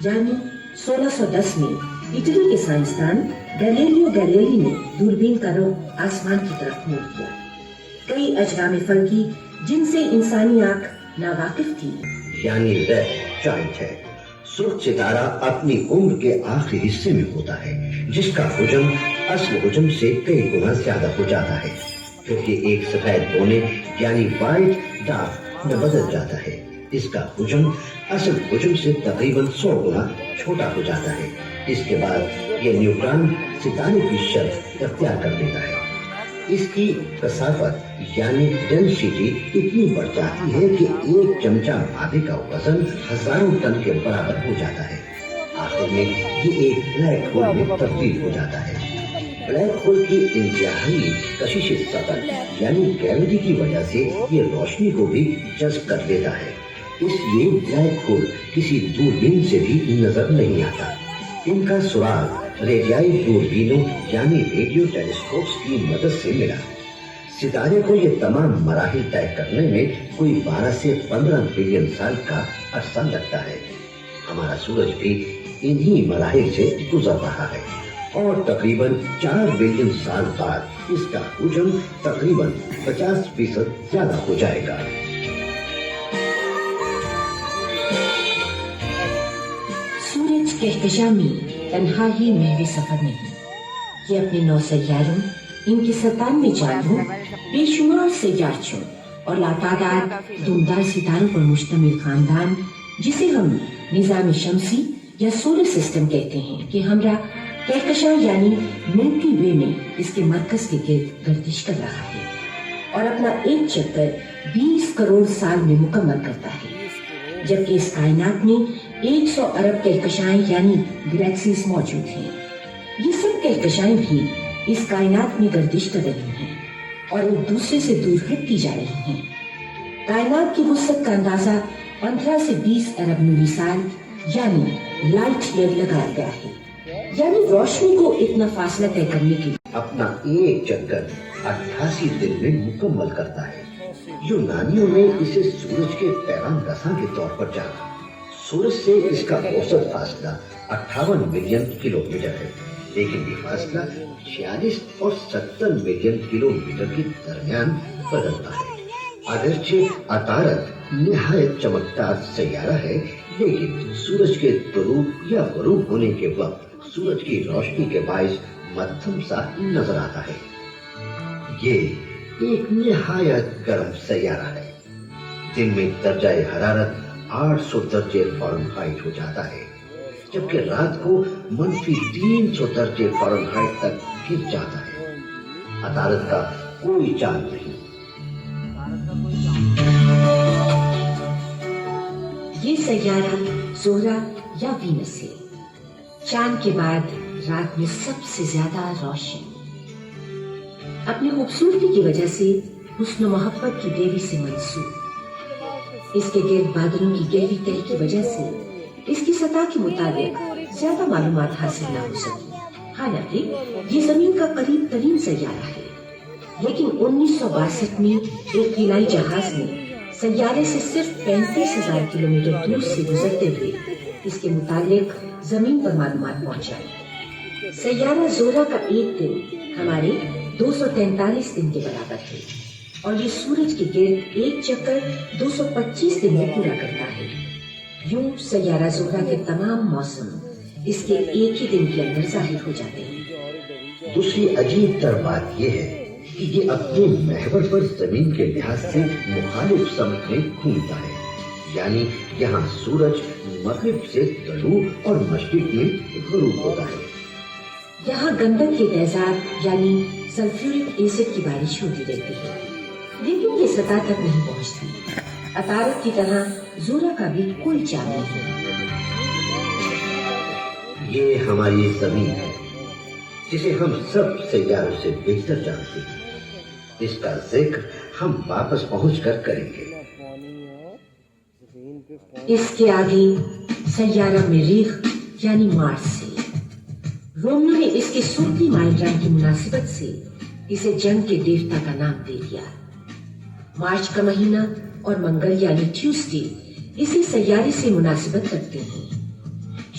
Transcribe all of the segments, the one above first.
یعنی 1610 میں اٹلی کے سائنسدان گیلیلیو گیلیلی نے دوربین کا رخ آسمان کی طرف موڑ دیا. کئی اجرام فلکی جن سے انسانی آنکھ ناواقف تھی، یعنی ریڈ جائنٹ ہے. سرخ ستارہ اپنی عمر کے آخری حصے میں ہوتا ہے، جس کا حجم اصل حجم سے کئی گنا زیادہ ہو جاتا ہے. پھر یہ ایک سفید کونے یعنی وائٹ ڈارک میں بدل جاتا ہے. اس کا حجم اصل حجم سے تقریباً 100 گنا چھوٹا ہو جاتا ہے. اس کے بعد یہ نیوٹران ستارے کی شکل اختیار کر لیتا ہے. اس کی کثافت یعنی ڈینسٹی اتنی بڑھ جاتی ہے کہ ایک چمچہ مادے کا وزن ہزاروں ٹن کے برابر ہو جاتا ہے. آخر میں یہ ایک بلیک ہول میں تبدیل ہو جاتا ہے. بلیک ہول کی انتہائی کشش سطح یعنی گریوٹی کی وجہ سے یہ روشنی کو بھی جذب کر لیتا ہے. اس لیے بلیک ہول کسی دوربین سے بھی نظر نہیں آتا. ان کا سراغ ریڈیائی دوربینوں یعنی ریڈیو ٹیلیسکوپس کی مدد سے ملا. ستارے کو یہ تمام مراحل طے کرنے میں کوئی 12 سے 15 بلین سال کا عرصہ لگتا ہے. ہمارا سورج بھی انہی مراحل سے گزر رہا ہے اور تقریباً 4 بلین سال بعد اس کا حجم تقریباً 50% زیادہ ہو جائے گا. سورج کہکشاں میں تنہا ہی محو سفر نہیں، یہ اپنے 9 سیاروں، ان کی 97 چاندوں، بے شمار سیارچوں اور لاتعداد دمدار ستاروں پر مشتمل خاندان، جسے ہم نظام شمسی یا سولر سسٹم کہتے ہیں، کہ ہمراہ کہکشاں یعنی ملکی وے میں اس کے مرکز کے گرد گردش کر رہا ہے اور اپنا ایک چکر 20 کروڑ سال میں مکمل کرتا ہے. جبکہ اس کائنات میں 100 ارب کہکشائیں یعنی گلیکسیز موجود ہیں. یہ سب کہکشائیں بھی اس کائنات میں گردش کر رہی ہیں اور ایک دوسرے سے دور ہٹتی جا رہی ہیں. کائنات کی وسعت کا اندازہ 15 سے 20 ارب نوری سال یعنی لائٹ ایئر لگایا گیا ہے. یعنی روشنی کو اتنا فاصلہ طے کرنے کے لیے اپنا ایک چکر 88 دن میں مکمل کرتا ہے. یونانیوں نے اسے سورج کے پیغام رساں کے طور پر جانا. سورج سے اس کا اوسط فاصلہ 58 ملین کلومیٹر ہے، لیکن یہ فاصلہ 46 اور 70 ملین کلومیٹر کے درمیان بدلتا ہے. اگرچہ عطارد نہایت چمکدار سیارہ ہے، لیکن سورج کے طلوع یا غروب ہونے کے وقت سورج کی روشنی کے باعث مدھم سا نظر آتا ہے. یہ ایک نہایت گرم سیارہ ہے. دن میں درجہ حرارت 800 درجے فارنہائٹ ہو جاتا ہے، جبکہ رات کو -300 درجے فارنہائٹ تک گر جاتا ہے. عطارد کا کوئی چاند نہیں. یہ سیارہ زہرہ یا وینس ہے، چاند کے بعد رات میں سب سے زیادہ روشن. اپنی خوبصورتی کی وجہ سے حسن و محبت کی دیوی سے منسوب. اس کے گرد بادلوں کی گہری تہہ کی وجہ سے اس کی سطح کے مطابق زیادہ معلومات حاصل نہ ہو سکی. حالانکہ یہ زمین کا قریب ترین سیارہ ہے، لیکن 1962 میں ایک خلائی جہاز نے سیارے سے صرف 35,000 کلومیٹر دور سے گزرتے ہوئے اس کے متعلق زمین پر معلومات پہنچائی. سیارہ زہرہ کا ایک دن ہمارے 243 دن کے برابر ہے اور یہ سورج کے گرد ایک چکر 225 دن میں پورا کرتا ہے. یوں سیارہ زہرہ کے تمام موسم اس کے ایک ہی دن کے اندر ظاہر ہو جاتے ہیں. دوسری عجیب تر بات یہ ہے کہ یہ اپنے محور پر زمین کے لحاظ سے مخالف سمت میں گھومتا ہے. یعنی یہاں سورج مغرب سے طلوع اور مشرق میں غروب ہوتا ہے. یہاں گندک کے تیزاب یعنی سلفیورک ایسڈ کی بارش ہوتی رہتی ہے، لیکن یہ سطح تک نہیں پہنچتی. عطارد کی طرح زہرہ کا بھی کوئی چاند نہیں. یہ ہماری زمین ہے جسے ہم سب سیاروں سے بہتر جانتے ہیں. اس کا ذکر ہم واپس پہنچ کر کریں گے. اس کے آگے سیارہ مریخ یعنی مارس ہے. رومیو نے اس کے سرخی مائل رنگ کی مناسبت سے اسے جنگ کے دیوتا کا نام دے دیا. مارچ کا مہینہ اور منگل یعنی ٹیوزڈے اسی سیارے سے مناسبت رکھتے ہیں.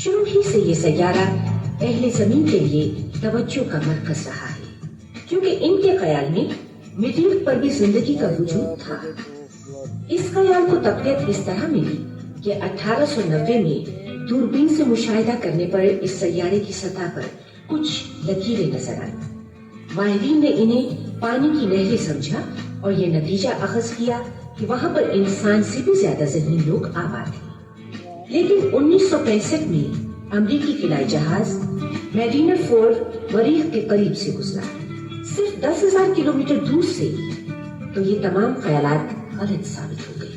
شروع ہی سے یہ سیارہ اہل زمین کے لیے توجہ کا مرکز رہا ہے، کیونکہ ان کے خیال میں مریخ پر بھی زندگی کا وجود تھا۔ اس خیال کو تقویت اس طرح ملی کہ 1890 میں دوربین سے مشاہدہ کرنے پر اس سیارے کی سطح پر کچھ لکیریں نظر آئیں۔ ماہرین نے انہیں پانی کی نہریں سمجھا اور یہ نتیجہ اخذ کیا کہ وہاں پر انسان سے بھی زیادہ ذہین لوگ آباد ہیں۔ لیکن 1965 میں امریکی خلائی جہاز میرینر 4 مریخ کے قریب سے گزرا، صرف 10,000 کلومیٹر دور سے، تو یہ تمام خیالات غلط ثابت ہو گئے۔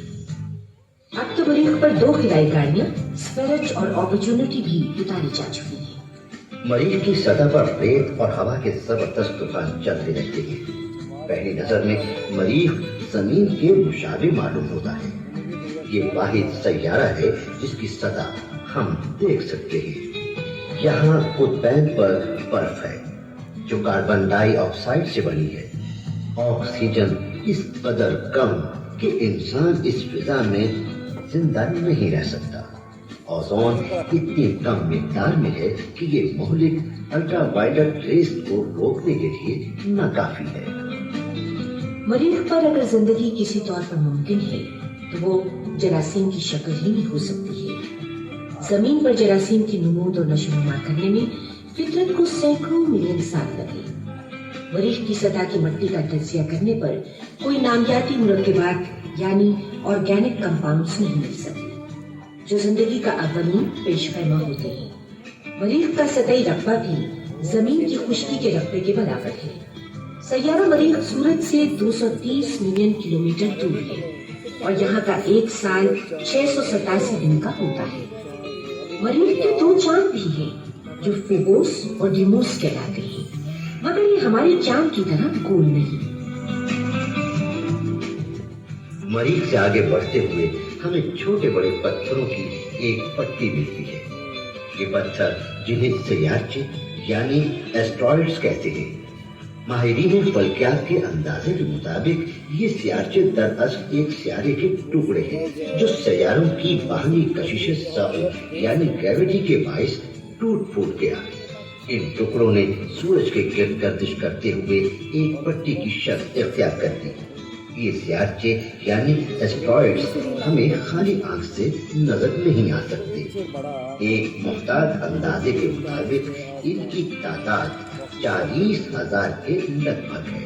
اب تو مریخ پر 2 خلائی گاڑیاں اسپیرٹ اور اپرچونٹی بھی اتاری جا چکی ہیں۔ مریخ کی سطح پر ریت اور ہوا کے زبردست طوفان چلتے رہتے ہیں۔ پہلی نظر میں مریخ زمین کے مشابہ معلوم ہوتا ہے۔ یہ واحد سیارہ ہے جس کی سطح ہم دیکھ سکتے ہیں۔ یہاں قطبین پر برف ہے جو کاربن ڈائی آکسائڈ سے بنی ہے۔ آکسیجن اس قدر کم کہ انسان اس فضا میں زندہ نہیں رہ سکتا۔ اوزون اتنی کم مقدار میں ہے کہ یہ مہلک الٹرا وائلٹ ریز کو روکنے کے لیے ناکافی ہے۔ مریخ پر اگر زندگی کسی طور پر ممکن ہے تو وہ جراثیم کی شکل ہی میں ہو سکتی ہے۔ زمین پر جراثیم کی نمود اور نشو و نما کرنے میں فطرت کو سینکڑوں ملین سال لگے۔ مریخ کی سطح کی مٹی کا تجزیہ کرنے پر کوئی نامیاتی مرکبات یعنی آرگینک کمپاؤنڈز نہیں مل سکتے جو زندگی کا اولین پیش خیمہ ہوتے ہیں۔ مریخ کا سطحی رقبہ بھی زمین کی خشکی کے رقبے کے برابر ہے۔ سیارہ مریخ سورج سے 230 ملین کلومیٹر دور ہے اور یہاں کا ایک سال 687 دن کا ہوتا ہے۔ مریخ کے 2 چاند بھی ہیں جو فیبوس اور ڈیموس کہلاتے ہیں، مگر یہ ہمارے چاند کی طرح گول نہیں۔ مریخ سے آگے بڑھتے ہوئے ہمیں چھوٹے بڑے پتھروں کی ایک پٹی ملتی ہے۔ یہ پتھر جنہیں سیارچے یعنی ایسٹرائڈز کہتے ہیں۔ ماہرین فلکیات کے اندازے کے مطابق یہ سیارچے دراصل ایک سیارے کے ٹکڑے ہیں جو سیاروں کی باہمی کشش ثقل یعنی گریوٹی کے باعث ٹوٹ پھوٹ گیا۔ ان ٹکڑوں نے سورج کے گرد گردش کرتے ہوئے ایک پٹی کی شکل اختیار کر دی۔ یہ سیارچے یعنی ایسٹرائڈز ہمیں خالی آنکھ سے نظر نہیں آ سکتے۔ ایک محتاط اندازے کے مطابق ان کی تعداد 40,000 کے لگ بھگ ہے۔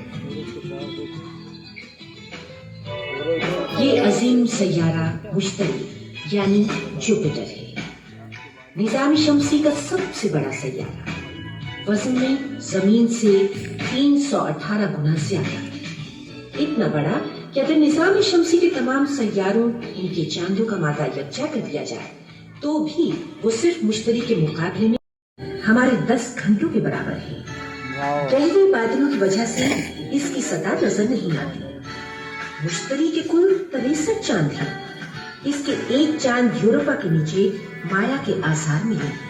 یہ عظیم سیارہ مشتری یعنی جوپیٹر ہے، نظام شمسی کا سب سے بڑا سیارہ، وزن میں زمین سے 318 گنا زیادہ، اتنا بڑا کہ اگر نظام شمسی کے تمام سیاروں ان کے چاندوں کا مادہ یکجا کر دیا جائے تو بھی وہ صرف مشتری کے مقابلے میں ہمارے 10 گھنٹوں کے برابر ہے۔ گہرے بادلوں کی وجہ سے اس کی سطح نظر نہیں آتی۔ مشتری کے کل 63 چاند ہیں، اس کے ایک چاند یوروپا کے نیچے مایا کے آثار ملے ہیں۔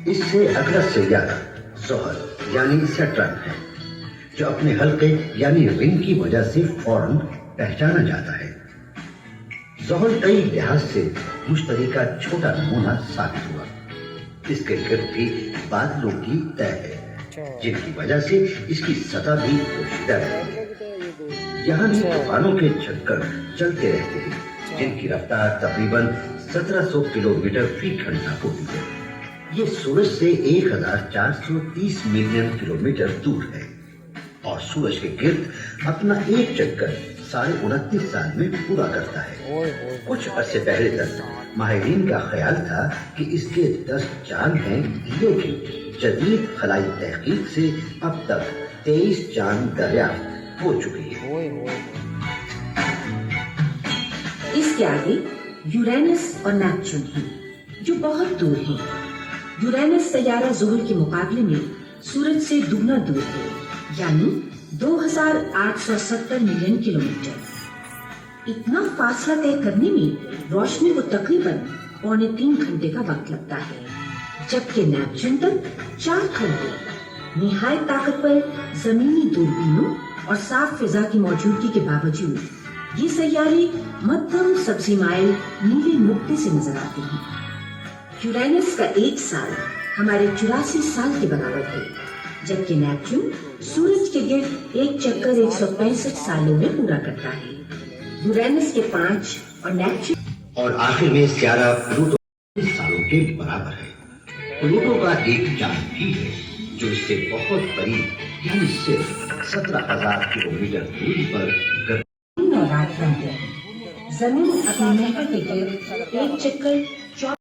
اس سے اگلا سیارہ زحل یعنی سیٹرن ہے جو اپنے حلقے یعنی رنگ کی وجہ سے فوراً پہچانا جاتا ہے۔ زحل کئی لحاظ سے مشتری کا چھوٹا نمونہ ثابت ہوا۔ اس کے گرد بھی بادلوں کی طے ہے جن کی وجہ سے اس کی سطح بھی پوشیدہ رہتی ہے۔ یہاں بھی طوفانوں کے جھکڑ چلتے رہتے ہیں جن کی رفتار تقریباً 1700 کلومیٹر فی گھنٹہ ہوتی ہے۔ یہ سورج سے 1430 ملین کلومیٹر دور ہے اور سورج کے گرد اپنا ایک چکر 29.5 سال میں پورا کرتا ہے۔ کچھ عرصے پہلے تک ماہرین کا خیال تھا کہ اس کے 10 چاند ہیں، لیکن جدید خلائی تحقیق سے اب تک 23 چاند دریافت ہو چکی ہے۔ اس کے آگے یورینس اور نیپچون ہیں جو بہت دور ہیں۔ یورینس سیارہ زحل کے مقابلے میں سورج سے دگنا دور ہے، یعنی 2870 ملین کلومیٹر۔ اتنا فاصلہ طے کرنے میں روشنی کو تقریباً 3.25 گھنٹے کا وقت لگتا ہے، جبکہ نیپچون تک 4 گھنٹے۔ نہایت طاقتور زمینی دوربینوں اور صاف فضا کی موجودگی کے باوجود یہ سیارے مدھم سبزی مائل نیلے نقطے سے نظر آتے ہیں۔ یورینس کا ایک سال ہمارے 84 سال کے برابر ہے، جبکہ نیپچون سورج کے گرد ایک چکر 165 سالوں میں پورا کرتا ہے۔ یورینس کے 5 اور نیپچون اور آخر میں سیارہ پلوٹو 30 سالوں کے برابر ہے۔ پلوٹو کا ایک چاند بھی ہے جو اس سے بہت قریب یعنی صرف 17,000 کلومیٹر دوری پر دن اور رات بن گیا ہے۔ زمین اپنے محور کے گرد ایک چکر